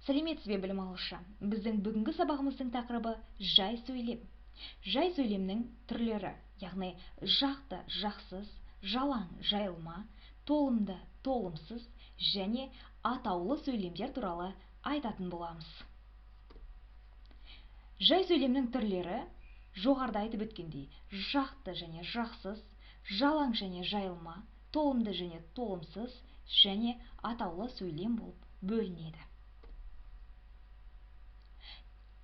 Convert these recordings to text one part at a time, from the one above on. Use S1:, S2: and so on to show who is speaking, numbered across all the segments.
S1: Сәлеметсіз бе білім алушы? Біздің бүгінгі сабағымыздың тақырыбы жай сөйлем. Жай сөйлемнің түрлері, яғни жақты, жақсыз, жалаң, жайылма, толымды, толымсыз және атаулы сөйлемдер туралы айтатын боламыз. Жай сөйлемнің түрлері жоғарыда айтып өткендей, жақты және жақсыз, жалаң және жайылма, толымды және толымсыз және атаулы сөйлем болып бөлінеді.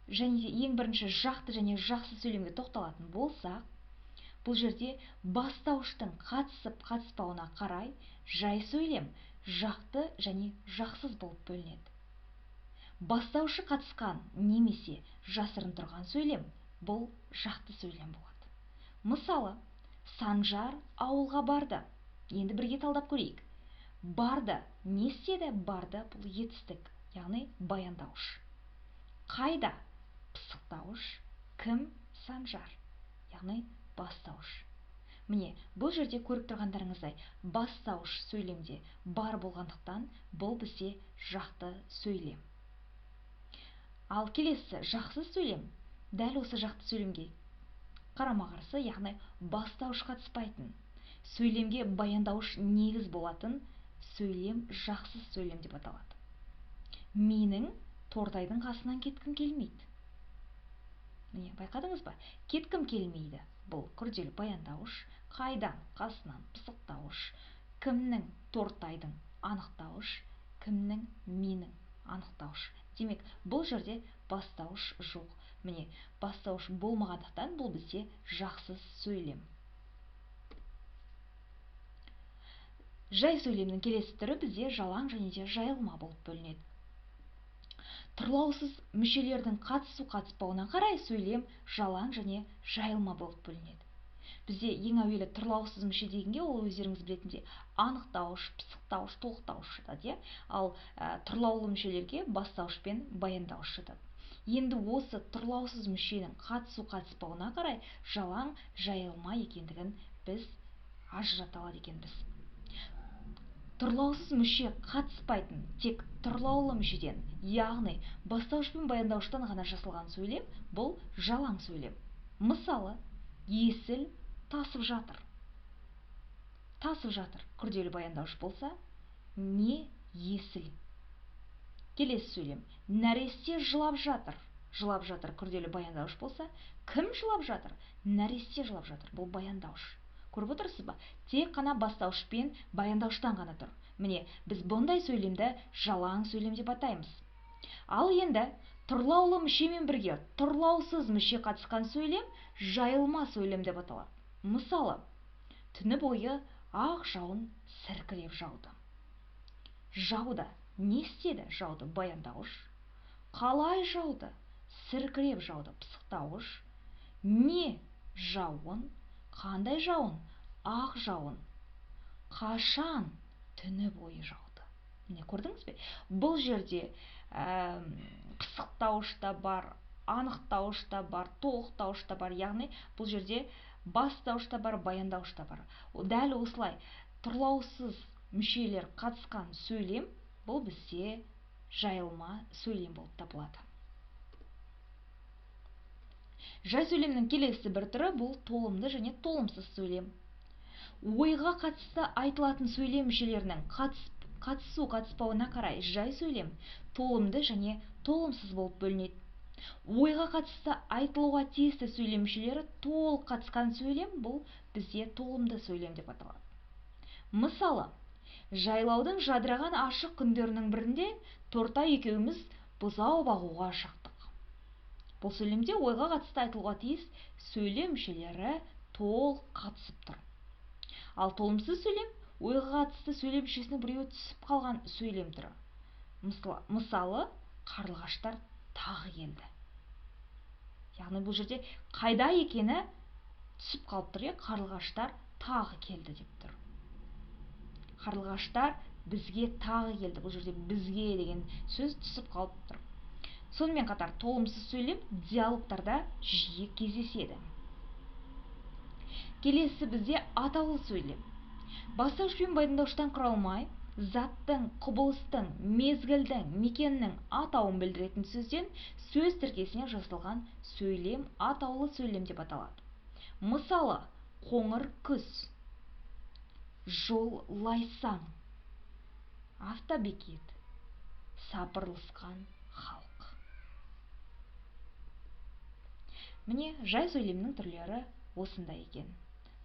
S1: Және ең бірінші жақты және жақсыз сөйлемге тоқталатын болсақ, бұл жерде бастауыштың қатысып қатыспауына қарай жай сөйлем жақты және жақсыз болып бөлінеді. Бастауышы қатысқан немесе жасырын тұрған сөйлем бұл жақты сөйлем болады. Мысалы, Санжар ауылға барды. Енді бірге талдап көрейік. Барды не істеді? Барды бұл етістік, яғни баяндауыш. Қайда? Пысықтауыш. Кім? Санжар, яғни бастауыш. Міне, бұл жерде көріп тұрғандарыңыздай бастауыш сөйлемде бар болғандықтан бұл бізде жақты сөйлем. Ал келесі жақсыз сөйлем дәл осы жақты сөйлемге қарама-қарсы, яғни бастауыш қатыспайтын, сөйлемге баяндауыш негіз болатын сөйлем жақсыз сөйлем деп аталады. Менің Тортайдың қасынан кеткім келмейді. Міне, байқадыңыз ба? Кеткім келмейді. Бұл күрделі баяндауыш. Қайдан? Қасынан пысықтауыш. Кімнің? Тортайдың анықтауыш. Кімнің? Менің анықтауыш. Демек, бұл жерде бастауыш жоқ. Міне, бастауыш болмағандықтан бұл бізде жақсыз сөйлем. Жай сөйлемнің келесі түрі бізде жалаң және де жайылма болып бөлінеді. Тұрлаусыз мүшелердің қатысу-қатыспауына қарай сөйлем жалаң және жайылма болып бөлінеді. Бізде ең әуелі тұрлаусыз мүше дегенге ол өздеріңіз білетіндей анықтауыш, пысықтауыш, толықтауыш жатады. Ал тұрлаулы мүшелерге бастауыш пен баяндауыш жатады. Енді осы тұрлаусыз мүшенің қатысу-қатыспауына қарай жалаң, жайылма екендігін біз ажырата алады екенбіз. Тұрлаусыз мүше қатыспайтын тек тұрлаулы мүшеден, яғни бастауыш пен баяндауыштан ғана жасалған сөйлем бұл жалаң сөйлем. Мысалы, есіл тасып жатыр. Тасып жатыр күрделі баяндауыш болса, не есіл. Келесі сөйлем, нәресте жылап жатыр. Жылап жатыр күрделі баяндауыш болса, кім жылап жатыр? Нәресте жылап жатыр. Бұл баяндауыш. Көріп отырсыз ба? Тек қана бастауыш пен баяндауыштан ғана тұр. Міне, біз бұндай сөйлемді жалаң сөйлем деп атаймыз. Ал енді тұрлаулы мүшемен бірге тұрлаусыз мүше қатысқан сөйлем жайылма сөйлем деп аталады. Мысалы, түні бойы ақ жауын сіркіреп жауды. Жауды не істеді? Жауды баяндауыш. Қалай жауды? Сіркіреп жауды. Пысықтауыш. Не жауын? Қандай жауын? Ақ жауын. Қашан? Түні бойы жауды. Міне, көрдіңіз бе? Бұл жерде пысықтауыш та бар, анықтауыш та бар, толықтауыш та бар. Яғни бұл жерде бастауыш та бар, баяндауыш та бар. Дәл осылай тұрлаусыз мүшелер қатысқан сөйлем бұл бізде жайылма сөйлем болып табылады. Жай сөйлемнің келесі бір түрі бұл толымды және толымсыз сөйлем. Ойға қатысты айтылатын сөйлем мүшелерінің қатысу-қатыспауына қарай жай сөйлем толымды және толымсыз болып бөлінеді. Ойға қатысты айтылуға тиісті сөйлем мүшелері толық қатысқан сөйлем бұл бізде толымды сөйлем деп аталады. Мысалы, жайлаудың жадыраған ашық күндерінің бірінде Тортай екеуміз бұзау бағуға шықтық. Бұл сөйлемде ойға қатысты айтылуға тиіс сөйлем мүшелері толық қатысып тұр. Ал толымсыз сөйлем ойға қатысты сөйлем мүшесінің біреуі түсіп қалған сөйлем түрі. Мысалы, қарлығаштар тағы келді. Яғни бұл жерде қайда екені түсіп қалып тұр, қарлығаштар тағы келді деп тұр. Қарлығаштар бізге тағы келді. Бұл жерде бізге деген сөз түсіп қалып тұр. Сонымен қатар толымсыз сөйлем диалогтарда жиі кездеседі. Келесі бізде атаулы сөйлем. Бастауыш пен баяндауыштан құралмай, заттың, құбылыстың, мезгілдің, мекеннің атауын білдіретін сөзден сөз тіркесіне жазылған сөйлем атаулы сөйлем деп аталады. Мысалы, қоңыр күз, жол лайсаң, автобекет, сапырылысқан халық. Міне, жай сөйлемнің түрлері осындай екен.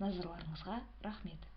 S1: Назарларыңызға рахмет.